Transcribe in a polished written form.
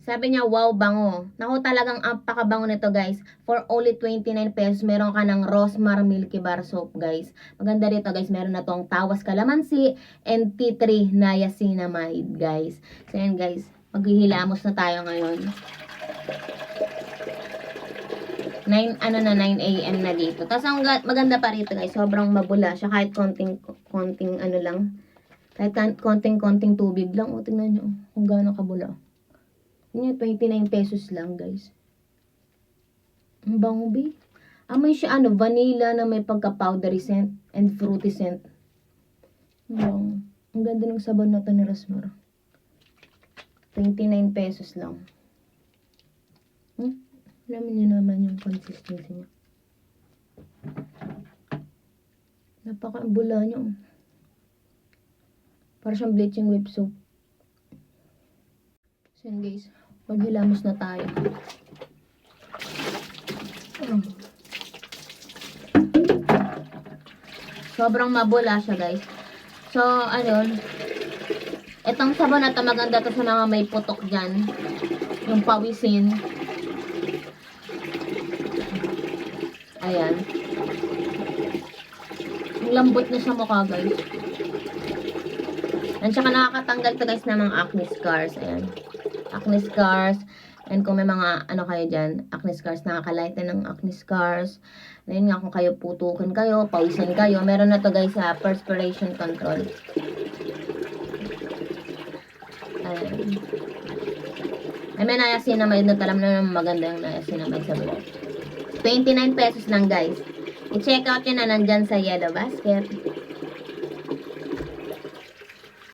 Sabi niya, wow, bango. Naku, talagang apakabango nito, guys. For only 29 pesos, meron ka ng Rosmar Milky Bar Soap, guys. Maganda rito, guys. Meron na tong Tawas Calamansi and tea tree Niacinamide, guys. So, yan, guys. Maghihilamos na tayo ngayon. 9 AM na dito. Tapos, ang maganda pa rito, guys. Sobrang mabula siya. Kahit konting ano lang. Kahit konting tubig lang. O, tingnan nyo kung gaano kabula. Yun, 29 pesos lang, guys. Ang bango, be. Amoy siya, vanilla na may pagka-powdery scent and fruity scent. Ang ganda ng sabon na to ni Rosmar. 29 pesos lang. Alam niyo naman yung consistency niya. Napaka-bula niya. Para siyang bleaching whip soap. So yan, guys. Maghilamos na tayo. Sobrang mabula siya, guys. So, itong sabon na ito, maganda to sa mga may putok dyan. Yung pawisin. Ayan. Ang lambot na sa mukha, guys. And saka nakakatanggal to, guys, ng mga acne scars. Ayan. Acne scars. And kung may mga kayo dyan, acne scars, nakakalighten ng acne scars. Ayun nga, kung kayo putukan kayo, pawisan kayo, meron na to, guys, sa perspiration control. Ayan. Ay, may niacinamide na, alam na maganda yung niacinamide sa buhay. 29 pesos lang, guys. I-check out yun na nandyan sa Yellow Basket.